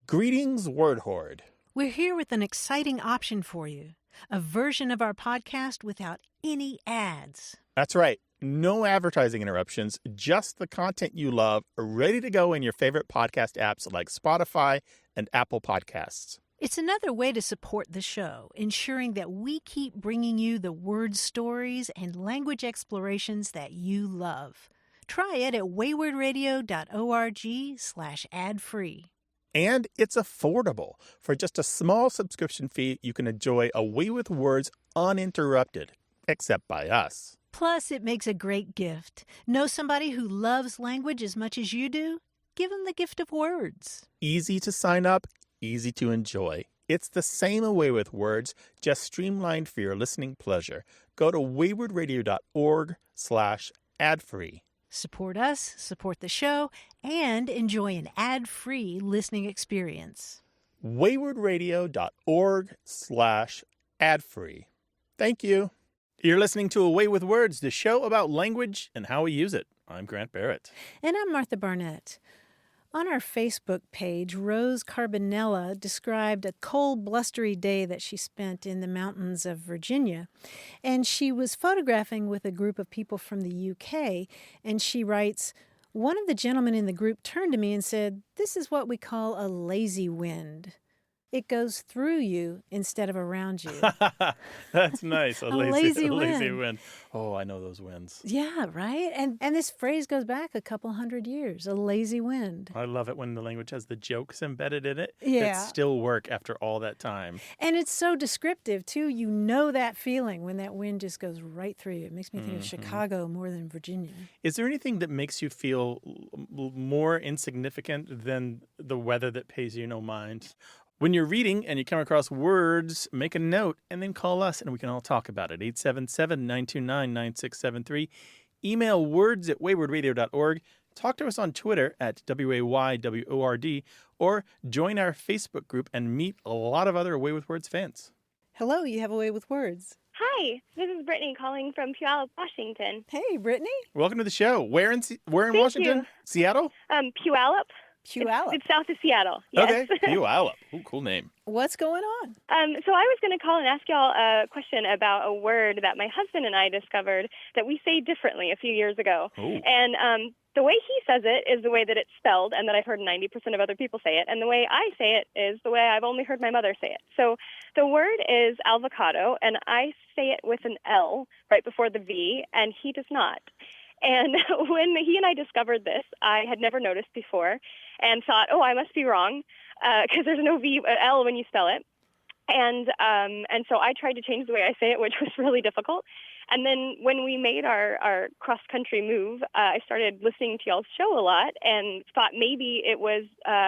Greetings, Word Horde. We're here with an exciting option for you, a version of our podcast without any ads. That's right. No advertising interruptions, just the content you love, ready to go in your favorite podcast apps like Spotify and Apple Podcasts. It's another way to support the show, ensuring that we keep bringing you the word stories and language explorations that you love. Try it at waywardradio.org/ad-free. And it's affordable. For just a small subscription fee, you can enjoy A Way with Words uninterrupted, except by us. Plus, it makes a great gift. Know somebody who loves language as much as you do? Give them the gift of words. Easy to sign up, easy to enjoy. It's the same A Way with Words, just streamlined for your listening pleasure. Go to waywardradio.org/ad-free. Support us, support the show, and enjoy an ad-free listening experience. waywardradio.org/ad-free. Thank you. You're listening to A Way with Words, the show about language and how we use it. I'm Grant Barrett. And I'm Martha Barnett. On our Facebook page, Rose Carbonella described a cold, blustery day that she spent in the mountains of Virginia. And she was photographing with a group of people from the UK. And she writes, one of the gentlemen in the group turned to me and said, "This is what we call a lazy wind. It goes through you instead of around you." That's nice. A lazy wind. Oh, I know those winds. Yeah, right? And this phrase goes back a couple hundred years, a lazy wind. I love it when the language has the jokes embedded in it Yeah. that still work after all that time. And it's so descriptive, too. You know that feeling when that wind just goes right through you. It makes me think of Chicago more than Virginia. Is there anything that makes you feel more insignificant than the weather that pays you no mind? When you're reading and you come across words, make a note and then call us and we can all talk about it. 877-929-9673. Email words@waywardradio.org. Talk to us on Twitter at WAYWORD or join our Facebook group and meet a lot of other Away with Words fans. Hello, you have a way with words. Hi, this is Brittany calling from Puyallup, Washington. Hey, Brittany. Welcome to the show. Where in Washington? You. Seattle? Puyallup. Puyallup. It's south of Seattle. Yes. Okay, Puyallup. Ooh, cool name. What's going on? So I was going to call and ask y'all a question about a word that my husband and I discovered that we say differently a few years ago. Ooh. And the way he says it is the way that it's spelled and that I've heard 90% of other people say it. And the way I say it is the way I've only heard my mother say it. So the word is avocado, and I say it with an L right before the V, and he does not. And when he and I discovered this, I had never noticed before and thought, oh, I must be wrong because there's no L when you spell it. And so I tried to change the way I say it, which was really difficult. And then when we made our cross-country move, I started listening to y'all's show a lot and thought maybe it was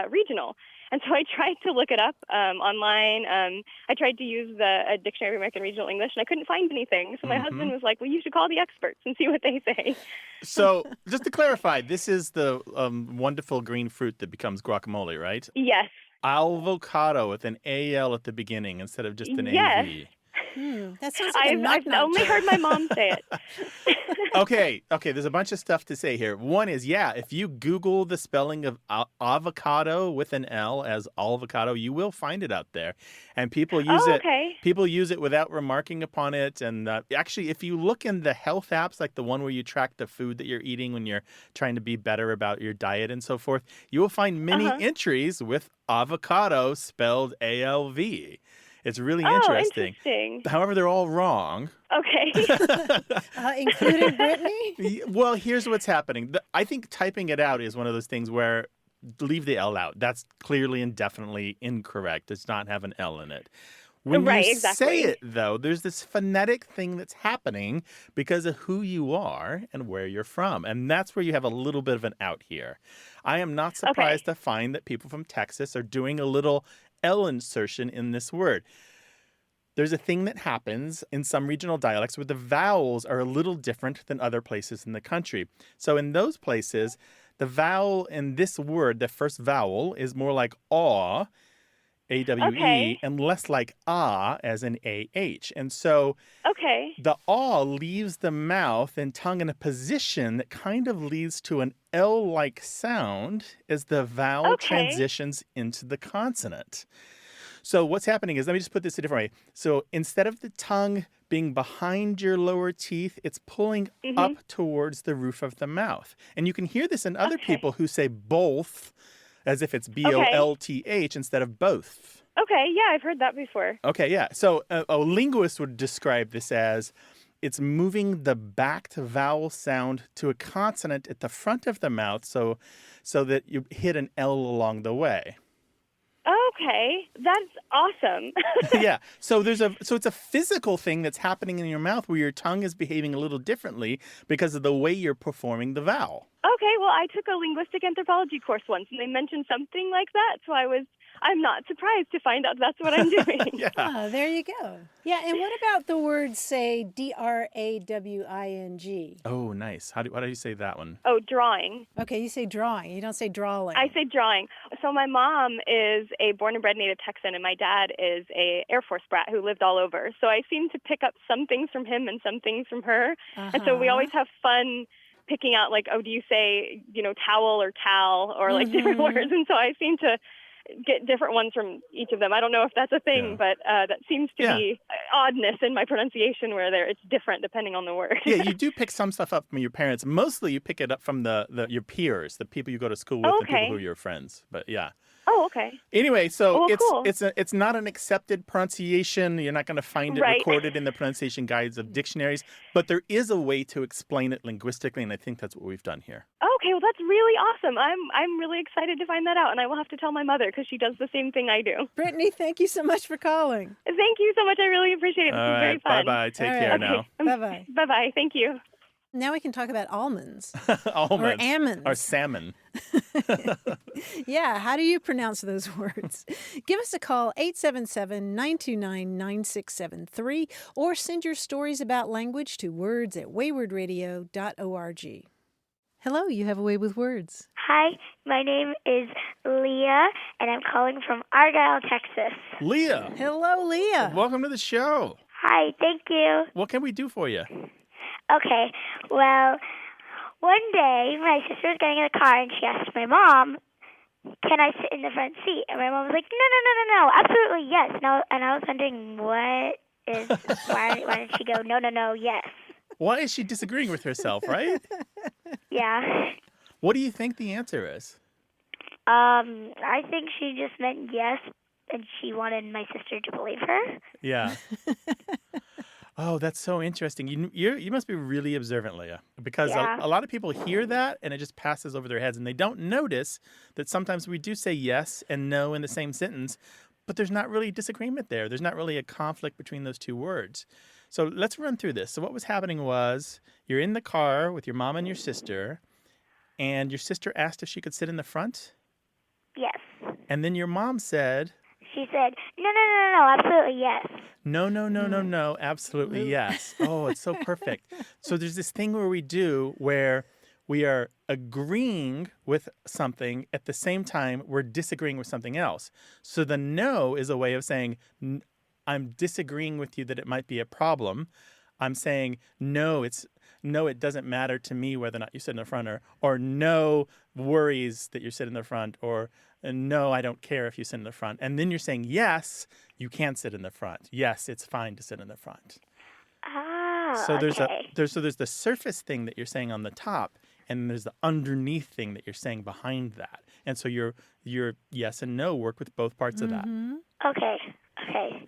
regional. And so I tried to look it up online. I tried to use a Dictionary of American Regional English, and I couldn't find anything. So my husband was like, well, you should call the experts and see what they say. So just to clarify, this is the wonderful green fruit that becomes guacamole, right? Yes. Avocado with an A-L at the beginning instead of just an Yes. A-V. That sounds like I've only heard my mom say it. Okay, there's a bunch of stuff to say here. One is, if you Google the spelling of avocado with an L as avocado, you will find it out there. And people use it. Okay. People use it without remarking upon it. And actually, if you look in the health apps, like the one where you track the food that you're eating when you're trying to be better about your diet and so forth, you will find many entries with avocado spelled A-L-V. It's really interesting. However, they're all wrong. Okay. Including Brittany? Well, here's what's happening. I think typing it out is one of those things where leave the L out. That's clearly and definitely incorrect. It does not have an L in it. When you say it, though, there's this phonetic thing that's happening because of who you are and where you're from. And that's where you have a little bit of an out here. I am not surprised to find that people from Texas are doing a little L insertion in this word. There's a thing that happens in some regional dialects where the vowels are a little different than other places in the country. So in those places, the vowel in this word, the first vowel, is more like aw, A-W-E, and less like ah, as in A-H. And so the aw leaves the mouth and tongue in a position that kind of leads to an L-like sound as the vowel Okay. transitions into the consonant. So what's happening is, let me just put this a different way. So instead of the tongue being behind your lower teeth, it's pulling up towards the roof of the mouth. And you can hear this in other people who say both as if it's B-O-L-T-H instead of both. Okay, yeah, I've heard that before. Okay, yeah. So a linguist would describe this as it's moving the backed vowel sound to a consonant at the front of the mouth so that you hit an L along the way. Okay, that's awesome. Yeah. So it's a physical thing that's happening in your mouth where your tongue is behaving a little differently because of the way you're performing the vowel. Okay, well, I took a linguistic anthropology course once, and they mentioned something like that, so I'm not surprised to find out that's what I'm doing. Yeah. Oh, there you go. Yeah, and what about the word, say, D-R-A-W-I-N-G? Oh, nice. How do you say that one? Oh, drawing. Okay, you say drawing. You don't say drawing. I say drawing. So my mom is a born and bred native Texan, and my dad is a Air Force brat who lived all over. So I seem to pick up some things from him and some things from her. And so we always have fun picking out, like, oh, do you say, towel or towel or, like, different words? And so I seem to get different ones from each of them. I don't know if that's a thing, but that seems to be oddness in my pronunciation where it's different depending on the word. Yeah, you do pick some stuff up from your parents. Mostly you pick it up from your peers, the people you go to school with, and people who are your friends. But yeah. Oh, okay. Anyway, so cool. it's not an accepted pronunciation. You're not going to find it recorded in the pronunciation guides of dictionaries, but there is a way to explain it linguistically, and I think that's what we've done here. Okay, well, that's really awesome. I'm really excited to find that out, and I will have to tell my mother because she does the same thing I do. Brittany, thank you so much for calling. Thank you so much. I really appreciate it. This is very fun. Bye-bye. Take care now. Bye-bye. Bye-bye. Thank you. Now we can talk about almonds. Almonds. Or almonds. Or salmon. Yeah, how do you pronounce those words? Give us a call, 877-929-9673, or send your stories about language to words@waywardradio.org. Hello, you have a way with words. Hi, my name is Leah, and I'm calling from Argyle, Texas. Leah. Hello, Leah. Welcome to the show. Hi, thank you. What can we do for you? Okay, well, one day my sister was getting in the car and she asked my mom, can I sit in the front seat? And my mom was like, no, absolutely yes. No, and I was wondering why did she go, no, yes? Why is she disagreeing with herself, right? Yeah. What do you think the answer is? I think she just meant yes, and she wanted my sister to believe her. Yeah. Oh, that's so interesting. You must be really observant, Leah, because a lot of people hear that and it just passes over their heads and they don't notice that sometimes we do say yes and no in the same sentence, but there's not really disagreement there. There's not really a conflict between those two words. So let's run through this. So what was happening was you're in the car with your mom and your sister, and your sister asked if she could sit in the front. Yes. And then your mom said... She said, no, absolutely yes. No, absolutely yes. Oh, it's so perfect. So there's this thing where we are agreeing with something at the same time we're disagreeing with something else. So the no is a way of saying, I'm disagreeing with you that it might be a problem. I'm saying, no, it doesn't matter to me whether or not you sit in the front, or no worries that you sit in the front, or no, I don't care if you sit in the front. And then you're saying, yes, you can sit in the front. Yes, it's fine to sit in the front. Oh, so there's okay. there's the surface thing that you're saying on the top, and there's the underneath thing that you're saying behind that. And so your yes and no work with both parts of that. Okay.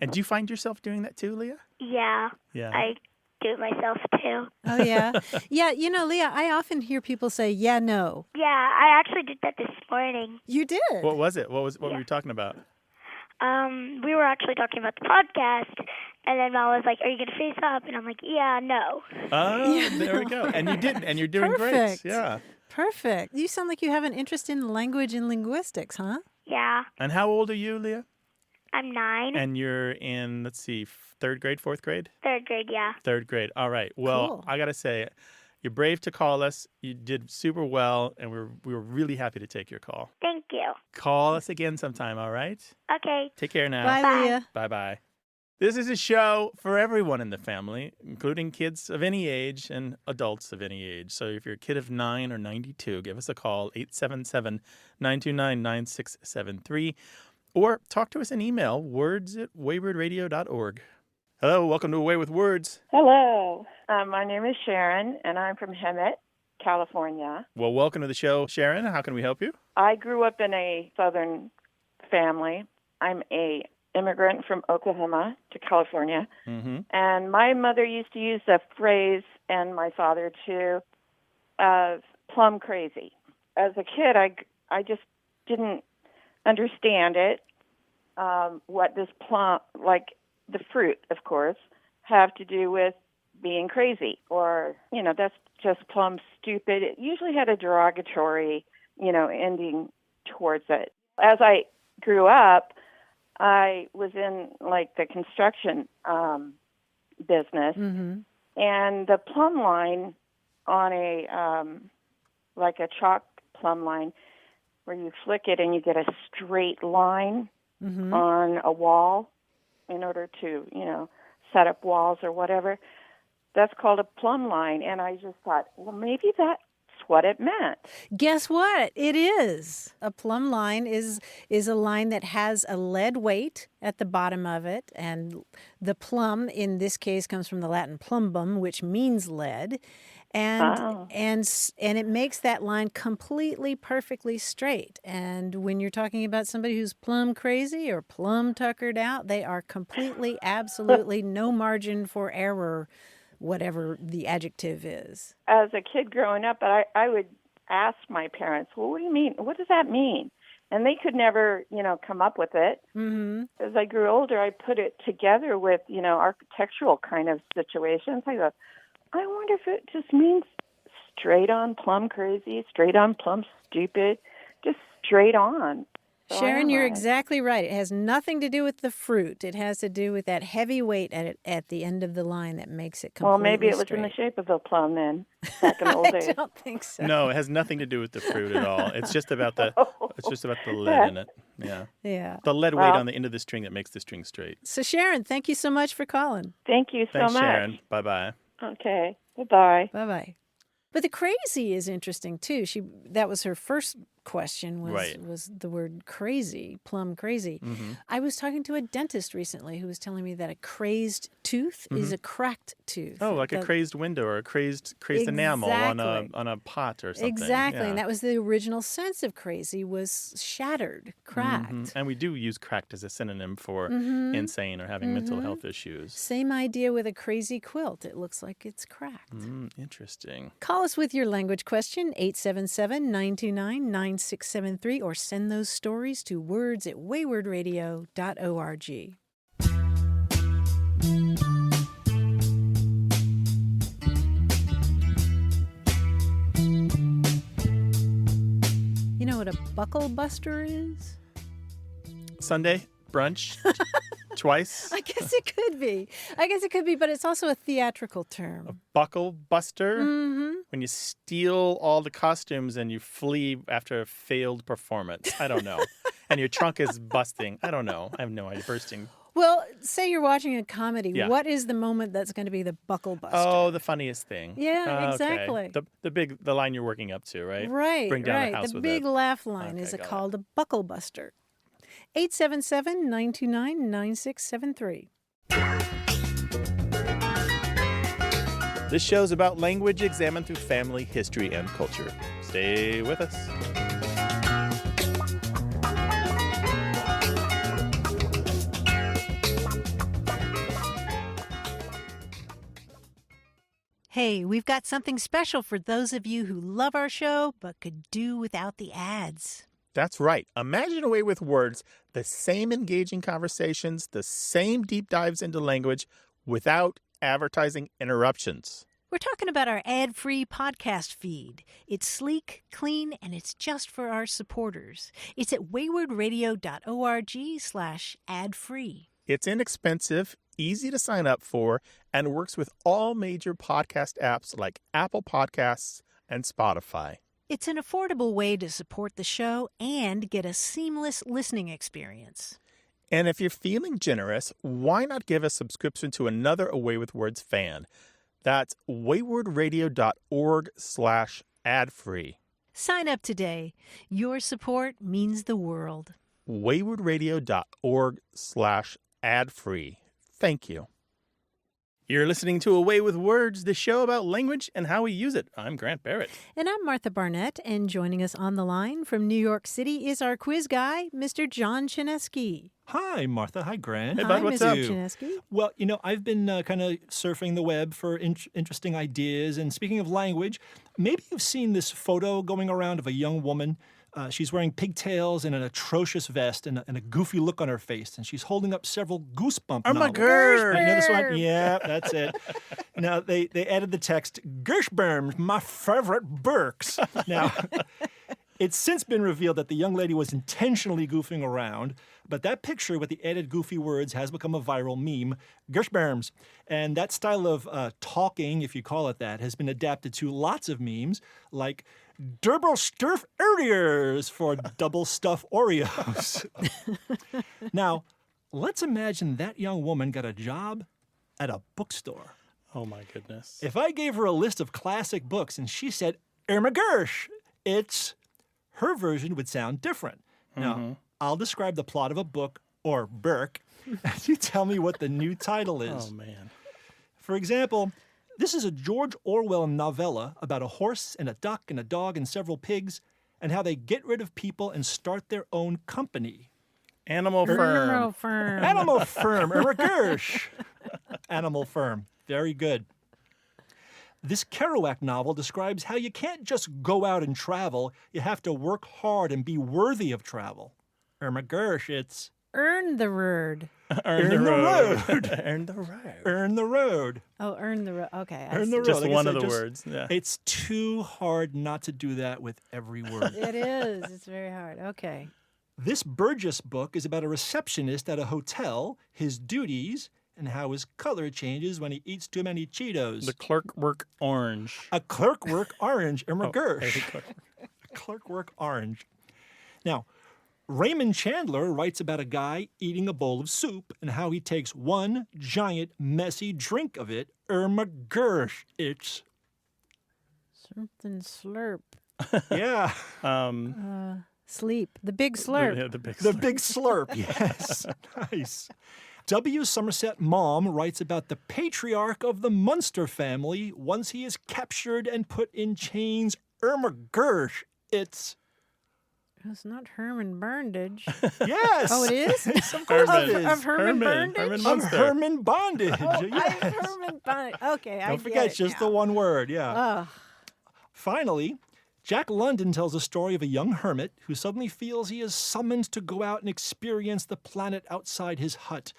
And do you find yourself doing that too, Leah? Yeah. I do it myself too. Oh, yeah. Yeah, Leah, I often hear people say, yeah, no. Yeah, I actually did that this morning. You did? What was it? What were you talking about? We were actually talking about the podcast, and then Mom was like, are you going to face up? And I'm like, yeah, no. Oh, there we go. And you didn't, and you're doing Perfect. great. Yeah. Perfect. You sound like you have an interest in language and linguistics, huh? Yeah. And how old are you, Leah? I'm 9. And you're in, let's see, 3rd grade, 4th grade? 3rd grade, yeah. 3rd grade. All right. Well, Cool. I got to say, you're brave to call us. You did super well, and we were really happy to take your call. Thank you. Call us again sometime, all right? Okay. Take care now. Bye, Bye. Leah. Bye-bye. This is a show for everyone in the family, including kids of any age and adults of any age. So if you're a kid of 9 or 92, give us a call, 877-929-9673, or talk to us in email, words@waywardradio.org. Hello, welcome to Away with Words. Hello. My name is Sharon, and I'm from Hemet, California. Well, welcome to the show, Sharon. How can we help you? I grew up in a Southern family. I'm a immigrant from Oklahoma to California. Mm-hmm. And my mother used to use the phrase, and my father too, of plum crazy. As a kid, I just didn't understand it, what this plum, like the fruit, of course, have to do with being crazy. Or, that's just plum stupid. It usually had a derogatory, ending towards it. As I grew up, I was in the construction business, Mm-hmm. and the plumb line on a chalk plumb line, where you flick it and you get a straight line Mm-hmm. on a wall in order to set up walls or whatever. That's called a plumb line, and I just thought, well, maybe that's what it meant. Guess what? It is. A plumb line is a line that has a lead weight at the bottom of it, and the plum in this case comes from the Latin plumbum, which means lead, and it makes that line completely perfectly straight. And when you're talking about somebody who's plumb crazy or plumb tuckered out, they are completely, absolutely no margin for error, whatever the adjective is. As a kid growing up, I would ask my parents, well, what do you mean? What does that mean? And they could never, come up with it. Mm-hmm. As I grew older, I put it together with, architectural kind of situations. I go, I wonder if it just means straight on plumb crazy, straight on plumb stupid, just straight on. So Sharon, you're exactly right. It has nothing to do with the fruit. It has to do with that heavy weight at the end of the line that makes it completely Well, maybe it was straight. in the shape of a plum then, back in the old days. I don't think so. No, it has nothing to do with the fruit at all. It's just about the lead in it. Yeah. Yeah. The lead weight on the end of the string that makes the string straight. So, Sharon, thank you so much for calling. Thank you so Thanks, much. Sharon. Bye-bye. Okay. Bye-bye. Bye-bye. But the crazy is interesting, too. That was her first question was the word crazy, plumb crazy. Mm-hmm. I was talking to a dentist recently who was telling me that a crazed tooth is a cracked tooth. Oh, like a crazed window or a crazed enamel on a pot or something. Exactly. Yeah. And that was the original sense of crazy, was shattered, cracked. Mm-hmm. And we do use cracked as a synonym for insane or having mental health issues. Same idea with a crazy quilt. It looks like it's cracked. Interesting. Call us with your language question, 877-929-9673, or send those stories to words@waywardradio.org. You know what a bucklebuster is? Sunday brunch twice. I guess it could be. But it's also a theatrical term. A buckle buster. Mm-hmm. When you steal all the costumes and you flee after a failed performance. I don't know. And your trunk is busting. I don't know. I have no idea. Bursting. Well, say you're watching a comedy. Yeah. What is the moment that's going to be the buckle buster? Oh, the funniest thing. Yeah, exactly. Okay. The line you're working up to, right? Right, Bring down right. the house The with big it. laugh line Okay, is got called a buckle buster. 877-929-9673. This show's about language examined through family, history, and culture. Stay with us. Hey, we've got something special for those of you who love our show but could do without the ads. That's right. Imagine Away with Words, the same engaging conversations, the same deep dives into language without advertising interruptions. We're talking about our ad-free podcast feed. It's sleek, clean, and it's just for our supporters. It's at waywardradio.org/ad-free. It's inexpensive, easy to sign up for, and works with all major podcast apps like Apple Podcasts and Spotify. It's an affordable way to support the show and get a seamless listening experience. And if you're feeling generous, why not give a subscription to another Away with Words fan? That's waywardradio.org/ad-free. Sign up today. Your support means the world. waywardradio.org/ad-free. Thank you. You're listening to Away with Words, the show about language and how we use it. I'm Grant Barrett. And I'm Martha Barnett, and joining us on the line from New York City is our quiz guy, Mr. John Chinesky. Hi, Martha. Hi, Grant. Hey, bud, what's up? Mr. Chinesky. Well, I've been kind of surfing the web for interesting ideas. And speaking of language, maybe you've seen this photo going around of a young woman. She's wearing pigtails and an atrocious vest and a goofy look on her face. And she's holding up several Goosebump novels. my God. You know this one? Yeah, that's it. Now, they added the text, Gershberm's my favorite Burks. Now, it's since been revealed that the young lady was intentionally goofing around, but that picture with the added goofy words has become a viral meme, Gershberms. And that style of talking, if you call it that, has been adapted to lots of memes, like Double Stuff Oreos for double stuff Oreos. Now, let's imagine that young woman got a job at a bookstore. Oh, my goodness. If I gave her a list of classic books and she said, Irma Gersh, her version would sound different. Now, I'll describe the plot of a book, or Burke, and you tell me what the new title is. Oh, man. For example, this is a George Orwell novella about a horse and a duck and a dog and several pigs and how they get rid of people and start their own company. Animal Firm. Animal Firm. Animal Firm, Irma Gersh. Animal Firm. Very good. This Kerouac novel describes how you can't just go out and travel. You have to work hard and be worthy of travel. Irma Gersh, it's Earn the word. Earn the road. Earn the road. Earn the road. Oh, earn the road. Okay. I Earn see. the road. Just Like I one said, of the words. Yeah. It's too hard not to do that with every word. It is. It's very hard. Okay. This Burgess book is about a receptionist at a hotel, his duties, and how his color changes when he eats too many Cheetos. The Clerkwork Orange. A clerkwork orange, Irma Oh, Gersh. hey, Clerkwork. A clerkwork orange. Now, Raymond Chandler writes about a guy eating a bowl of soup and how he takes one giant, messy drink of it. Irma Gersh. It's, Something slurp. yeah, Sleep. The big slurp. Yeah, the big the slurp. big slurp. Yes, nice. W. Somerset Maugham writes about the patriarch of the Munster family once he is captured and put in chains. Irma Gersh. It's, It's not Herman Bondage. yes. Oh, it is? Of course Herman. it is. Of Herman Bondage? Herman Of Munster. Herman Bondage. yes. Herman Bondage. Okay, I Don't forget, get it just now. the one word, yeah. Oh, Finally, Jack London tells a story of a young hermit who suddenly feels he is summoned to go out and experience the planet outside his hut.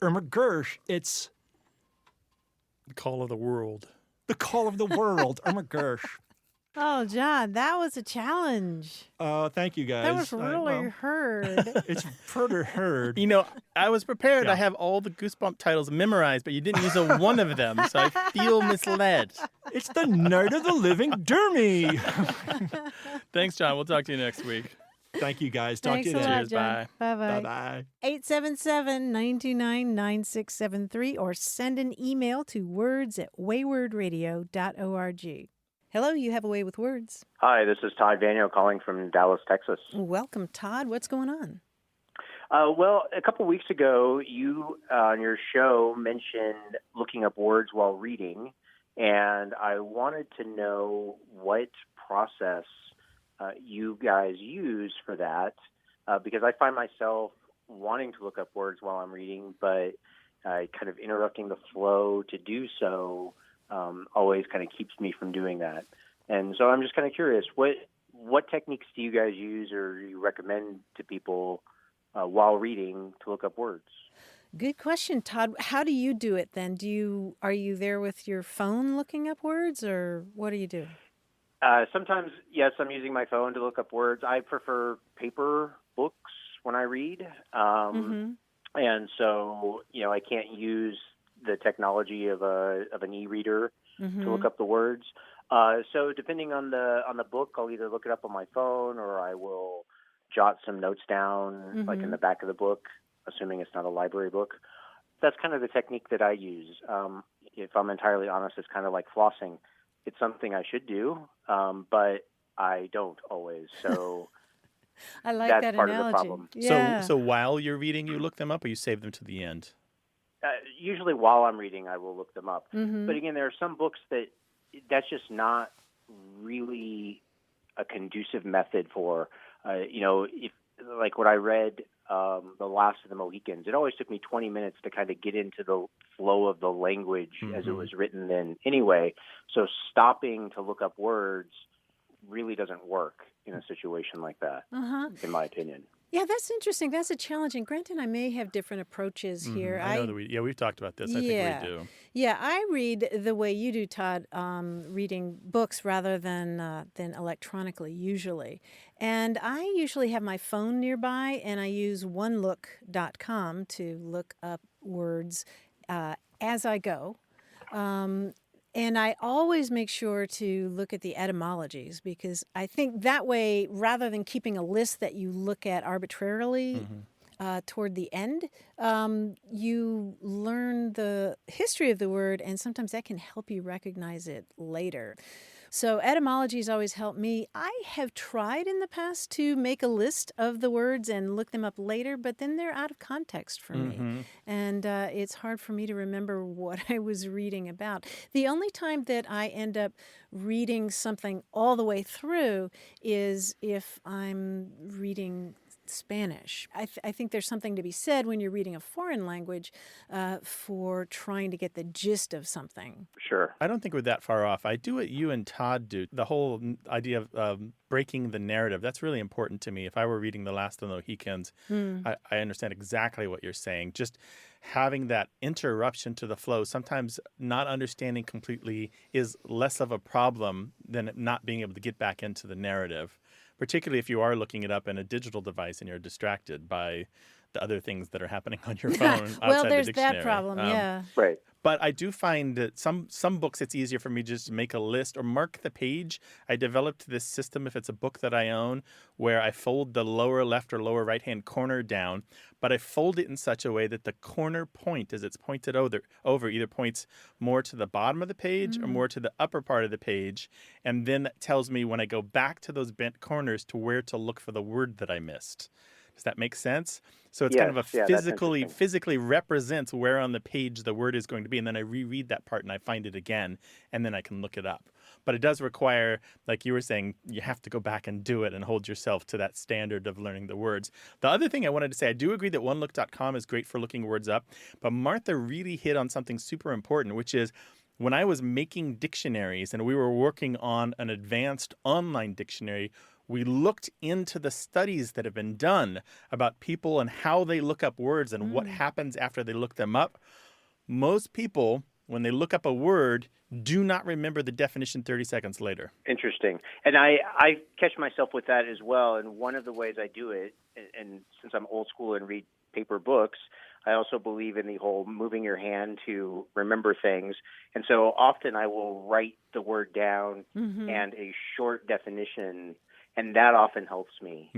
Irma Gersh, it's The Call of the World. the call of the world. Irma Gersh. oh, John, that was a challenge. Thank you, guys. That was really hard. It's further heard. You know, I was prepared. Yeah. I have all the Goosebump titles memorized, but you didn't use a one of them, so I feel misled. It's the Night of the Living Dermy. Thanks, John. We'll talk to you next week. Thank you, guys. Talk Thanks to you a then. lot, Cheers, John. Bye-bye. Bye-bye. 877-929-9673 or send an email to words@waywardradio.org. Hello, you have a way with words. Hi, this is Todd Vanio calling from Dallas, Texas. Welcome, Todd. What's going on? Well, a couple weeks ago, you on your show mentioned looking up words while reading, and I wanted to know what process you guys use for that, because I find myself wanting to look up words while I'm reading, but kind of interrupting the flow to do so always kind of keeps me from doing that. And so I'm just kind of curious, what techniques do you guys use or you recommend to people while reading to look up words? Good question, Todd. How do you do it then? Are you there with your phone looking up words, or what do you do? Sometimes, yes, I'm using my phone to look up words. I prefer paper books when I read. And so, I can't use the technology of an e-reader to look up the words. So depending on the book, I'll either look it up on my phone or I will jot some notes down, like in the back of the book, assuming it's not a library book. That's kind of the technique that I use. If I'm entirely honest, it's kind of like flossing. It's something I should do, but I don't always. So I like that's that part analogy. of the problem. Yeah. So while you're reading, you look them up, or you save them to the end? Usually while I'm reading, I will look them up. Mm-hmm. But again, there are some books that's just not really a conducive method for, if like when I read The Last of the Mohicans, it always took me 20 minutes to kind of get into the flow of the language as it was written then anyway. So stopping to look up words really doesn't work in a situation like that, in my opinion. Yeah, that's interesting. That's a challenge. And Grant and I may have different approaches here. I know that we've talked about this. I think we do. Yeah, I read the way you do, Todd, reading books rather than electronically usually. And I usually have my phone nearby, and I use onelook.com to look up words as I go. And I always make sure to look at the etymologies, because I think that way, rather than keeping a list that you look at arbitrarily toward the end, you learn the history of the word, and sometimes that can help you recognize it later. So etymologies always help me. I have tried in the past to make a list of the words and look them up later, but then they're out of context for me. And it's hard for me to remember what I was reading about. The only time that I end up reading something all the way through is if I'm reading Spanish. I think there's something to be said when you're reading a foreign language for trying to get the gist of something. Sure. I don't think we're that far off. I do what you and Todd do. The whole idea of breaking the narrative, that's really important to me. If I were reading The Last of the Mohicans, I understand exactly what you're saying. Just having that interruption to the flow, sometimes not understanding completely is less of a problem than not being able to get back into the narrative. Particularly if you are looking it up in a digital device and you're distracted by the other things that are happening on your phone outside Well, there's the dictionary. that problem, yeah. Right. But I do find that some books it's easier for me just to make a list or mark the page. I developed this system, if it's a book that I own, where I fold the lower left or lower right-hand corner down, but I fold it in such a way that the corner point, as it's pointed over either points more to the bottom of the page or more to the upper part of the page, and then that tells me when I go back to those bent corners to where to look for the word that I missed. Does that make sense? So it's kind of physically represents where on the page the word is going to be. And then I reread that part and I find it again, and then I can look it up. But it does require, like you were saying, you have to go back and do it and hold yourself to that standard of learning the words. The other thing I wanted to say, I do agree that onelook.com is great for looking words up, but Martha really hit on something super important, which is when I was making dictionaries and we were working on an advanced online dictionary, we looked into the studies that have been done about people and how they look up words and what happens after they look them up. Most people, when they look up a word, do not remember the definition 30 seconds later. Interesting. And I catch myself with that as well. And one of the ways I do it, and since I'm old school and read paper books, I also believe in the whole moving your hand to remember things. And so often I will write the word down and a short definition, and that often helps me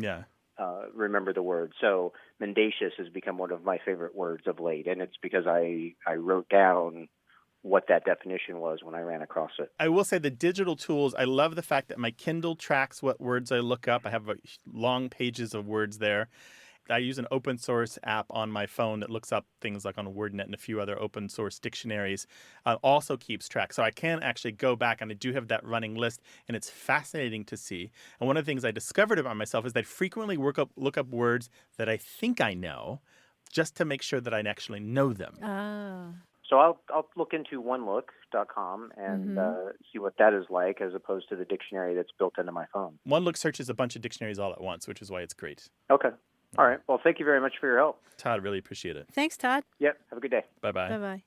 remember the word. So mendacious has become one of my favorite words of late, and it's because I wrote down what that definition was when I ran across it. I will say the digital tools, I love the fact that my Kindle tracks what words I look up. I have long pages of words there. I use an open source app on my phone that looks up things like on WordNet and a few other open source dictionaries, also keeps track. So I can actually go back, and I do have that running list, and it's fascinating to see. And one of the things I discovered about myself is that I frequently look up words that I think I know just to make sure that I actually know them. So I'll look into onelook.com and see what that is like, as opposed to the dictionary that's built into my phone. OneLook searches a bunch of dictionaries all at once, which is why it's great. Okay. All right. Well, thank you very much for your help. Todd, really appreciate it. Thanks, Todd. Yep. Have a good day. Bye-bye. Bye-bye.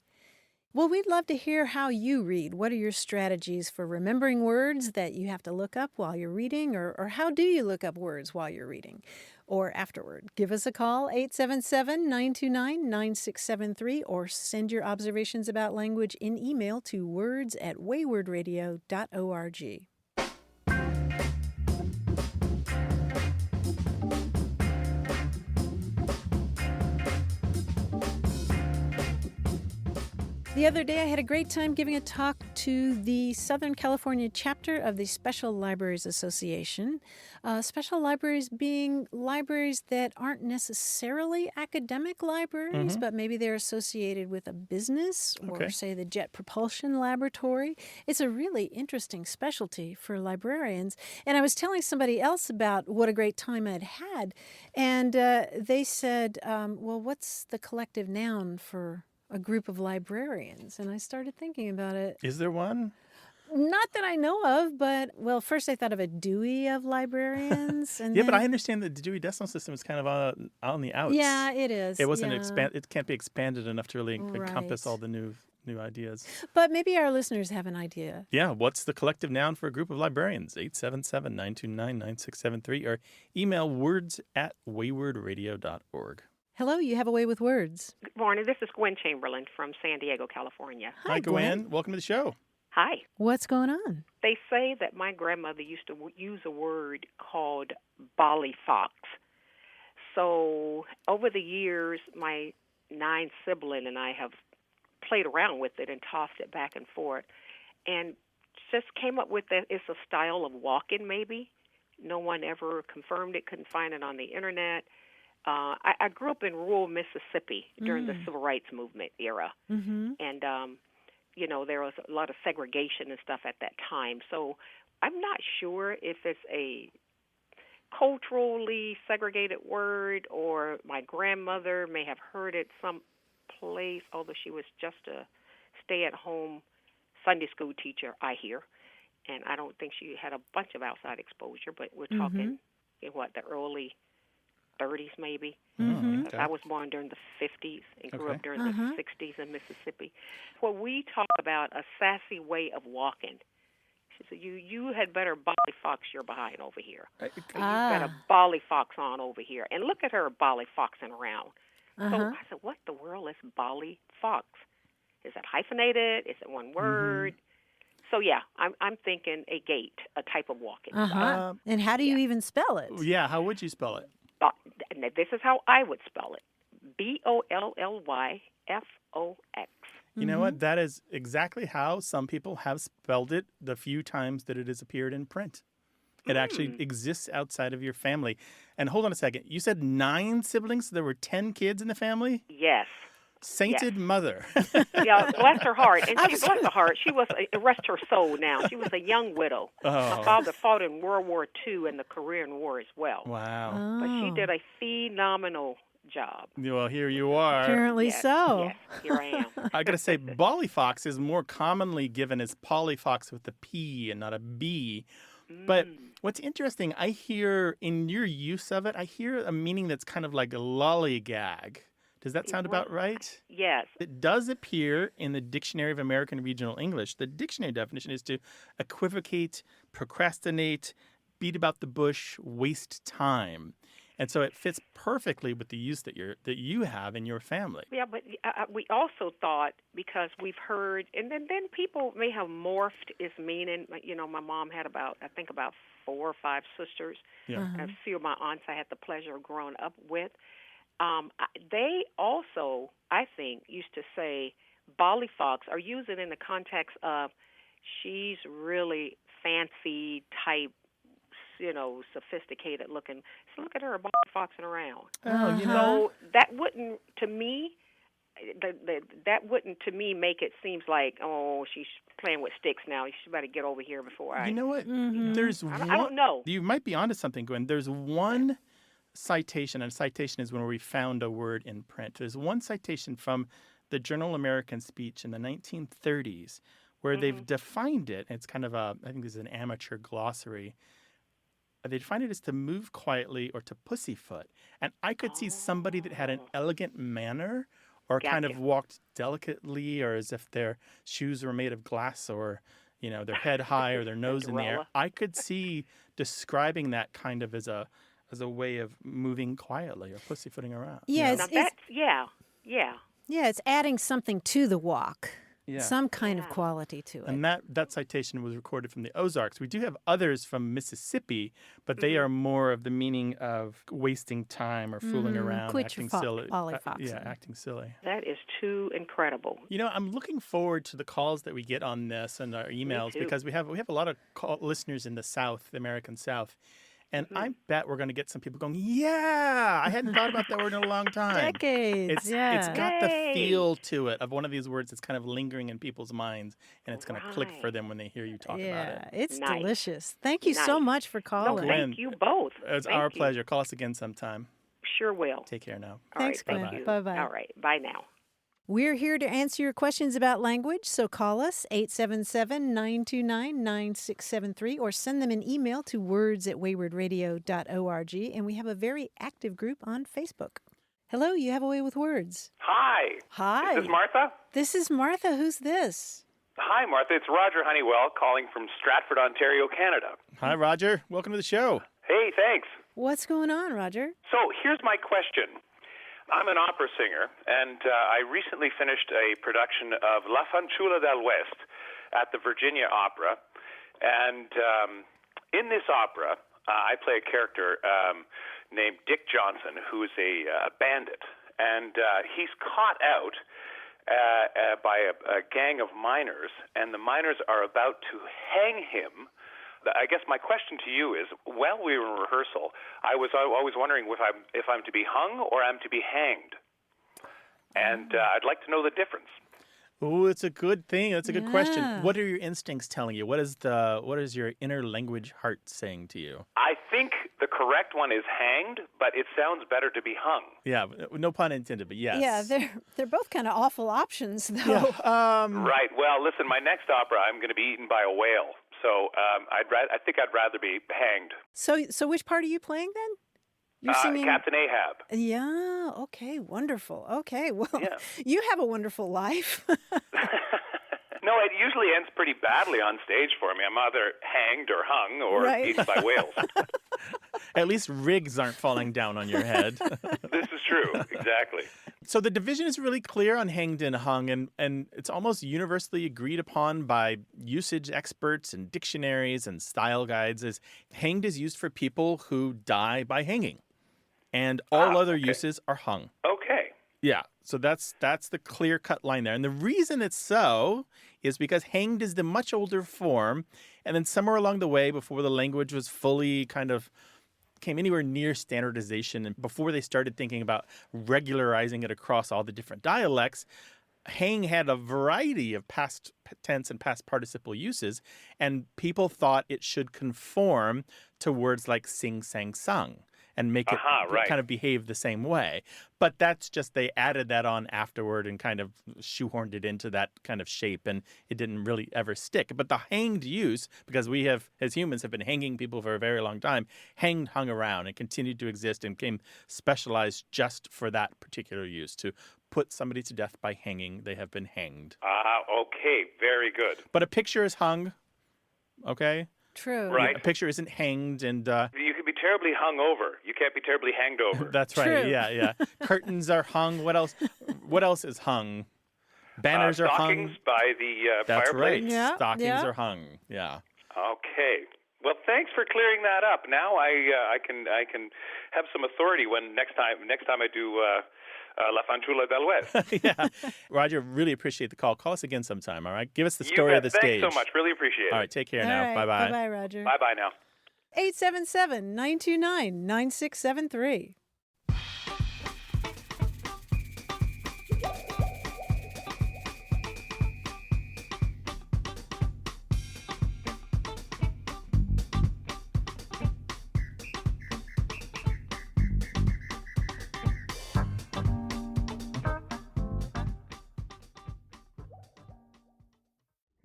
Well, we'd love to hear how you read. What are your strategies for remembering words that you have to look up while you're reading, or how do you look up words while you're reading or afterward? Give us a call, 877-929-9673, or send your observations about language in email to words@waywardradio.org. The other day, I had a great time giving a talk to the Southern California chapter of the Special Libraries Association. Special libraries being libraries that aren't necessarily academic libraries, but maybe they're associated with a business or, say, the Jet Propulsion Laboratory. It's a really interesting specialty for librarians. And I was telling somebody else about what a great time I'd had, and they said, well, what's the collective noun for a group of librarians? And I started thinking about it. Is there one? Not that I know of, but, well, first I thought of a Dewey of librarians. And but I understand that the Dewey Decimal System is kind of on the outs. Yeah, it is. It wasn't it can't be expanded enough to really encompass all the new ideas. But maybe our listeners have an idea. Yeah, what's the collective noun for a group of librarians? 877-929-9673 or email words@waywardradio.org. Hello, you have a way with words. Good morning. This is Gwen Chamberlain from San Diego, California. Hi, Gwen. Welcome to the show. Hi. What's going on? They say that my grandmother used to use a word called bollyfox. So over the years, my 9 sibling and I have played around with it and tossed it back and forth, and just came up with that it's a style of walking. Maybe no one ever confirmed it. Couldn't find it on the internet. I grew up in rural Mississippi during the Civil Rights Movement era, and there was a lot of segregation and stuff at that time. So I'm not sure if it's a culturally segregated word or my grandmother may have heard it someplace, although she was just a stay-at-home Sunday school teacher, I hear. And I don't think she had a bunch of outside exposure, but we're talking in the early 30s maybe. I was born during the 50s and grew up during the 60s in Mississippi. Well, we talk about a sassy way of walking. She said, you had better bollyfox your behind over here. You've got a bollyfox on over here. And look at her bollyfoxing around. So I said, what the world is bollyfox? Is it hyphenated? Is it one word? So, yeah, I'm thinking a gait, a type of walking. And how do you even spell it? Yeah, how would you spell it? This is how I would spell it. BOLLYFOX. You know what? That is exactly how some people have spelled it the few times that it has appeared in print. It actually exists outside of your family. And hold on a second. You said 9 siblings? So there were 10 kids in the family? Yes. Sainted mother. Yeah, bless her heart. And bless her heart. She was, rest her soul now. She was a young widow. My father fought in World War II and the Korean War as well. Wow. But she did a phenomenal job. Well, here you are. Apparently so. Yes, here I am. I got to say, bollyfox is more commonly given as polyfox with a P and not a B. But what's interesting, I hear in your use of it, I hear a meaning that's kind of like a lollygag. Does that sound about right? Yes. It does appear in the Dictionary of American Regional English. The dictionary definition is to equivocate, procrastinate, beat about the bush, waste time. And so it fits perfectly with the use that you have in your family. Yeah, but we also thought, because we've heard, and then people may have morphed its meaning. My mom had about 4 or 5 sisters. Yeah. And a few of my aunts I had the pleasure of growing up with. They also, I think, used to say bollyfox or use it in the context of she's really fancy type, sophisticated looking. So look at her bollyfoxing around. Oh, So that wouldn't, to me, that wouldn't to me make it seems like, oh, she's playing with sticks now. She better get over here before I. You know what? There's one. I don't know. You might be onto something, Gwen. There's one citation, and a citation is when we found a word in print. There's one citation from the Journal American Speech in the 1930s where they've defined it. It's kind of I think this is an amateur glossary. They define it as to move quietly or to pussyfoot. And I could see somebody that had an elegant manner or kind of walked delicately or as if their shoes were made of glass or, their head high or their nose in the air. I could see describing that kind of as a way of moving quietly or pussyfooting around. Yeah, Yeah, it's adding something to the walk. some kind of quality to it. And that citation was recorded from the Ozarks. We do have others from Mississippi, but they are more of the meaning of wasting time or fooling around, acting silly. Pollyfoxing. Acting silly. That is too incredible. I'm looking forward to the calls that we get on this and our emails because we have a lot of listeners in the South, the American South. And I bet we're going to get some people going, I hadn't thought about that word in a long time. Decades, It's got the feel to it of one of these words that's kind of lingering in people's minds, and it's going to click for them when they hear you talk about it. Yeah, it's delicious. Thank you so much for calling. No, thank you both. It's our pleasure. Call us again sometime. Sure will. Take care now. Thanks, All Glenn. right, Bye-bye. All right, bye now. We're here to answer your questions about language, so call us 877-929-9673 or send them an email to words@waywardradio.org, and we have a very active group on Facebook. Hello, you have a way with words. Hi. Hi. Is this Martha? This is Martha. Who's this? Hi, Martha. It's Roger Honeywell calling from Stratford, Ontario, Canada. Hi, Roger. Welcome to the show. Hey, thanks. What's going on, Roger? So here's my question. I'm an opera singer, and I recently finished a production of La Fanciulla del West at the Virginia Opera. And in this opera, I play a character named Dick Johnson, who is a bandit. And he's caught out by a gang of miners, and the miners are about to hang him. I guess my question to you is, while we were in rehearsal, I was always wondering if I'm to be hung or I'm to be hanged. And I'd like to know the difference. Oh, it's a good thing. That's a good question. What are your instincts telling you? What is your inner language heart saying to you? I think the correct one is hanged, but it sounds better to be hung. Yeah, no pun intended, but yes. Yeah, they're both kind of awful options, though. Yeah, right. Well, listen, my next opera, I'm going to be eaten by a whale. So I think I'd rather be hanged. So which part are you playing then? You're singing Captain Ahab. Yeah. Okay. Wonderful. Okay. Well, you have a wonderful life. No, it usually ends pretty badly on stage for me. I'm either hanged or hung or eaten by whales. At least rigs aren't falling down on your head. This is true. Exactly. So the division is really clear on hanged and hung, and it's almost universally agreed upon by usage experts and dictionaries and style guides as hanged is used for people who die by hanging, and all other uses are hung. Okay. Yeah, so that's the clear-cut line there. And the reason it's so is because hanged is the much older form, and then somewhere along the way, before the language was fully came anywhere near standardization, and before they started thinking about regularizing it across all the different dialects, hang had a variety of past tense and past participle uses, and people thought it should conform to words like sing, sang, sung, and make it kind of behave the same way. But that's just, they added that on afterward and kind of shoehorned it into that kind of shape, and it didn't really ever stick. But the hanged use, because we have, as humans, have been hanging people for a very long time, hung around and continued to exist and became specialized just for that particular use, to put somebody to death by hanging. They have been hanged. Okay, very good. But a picture is hung, okay? True. Right. A picture isn't hanged, and you can be terribly hung over. You can't be terribly hanged over. That's right. True. Yeah. Curtains are hung. What else? What else is hung? Banners are hung. Stockings by the That's fireplace. right. Yeah, Stockings are hung. Yeah. Okay. Well, thanks for clearing that up. Now I can have some authority when next time I do La Fanciulla del West. Yeah. Roger, really appreciate the call. Call us again sometime, all right? Give us the story of the stage. Thanks so much. Really appreciate it. All right, take care All now. right. Bye-bye. Bye-bye, Roger. Bye-bye now. 877-929-9673.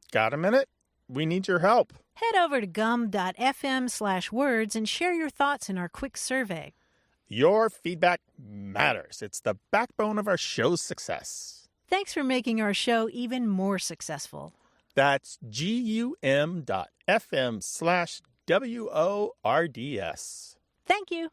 Got a minute? We need your help. Head over to gum.fm/words and share your thoughts in our quick survey. Your feedback matters. It's the backbone of our show's success. Thanks for making our show even more successful. That's gum.fm/WORDS. Thank you.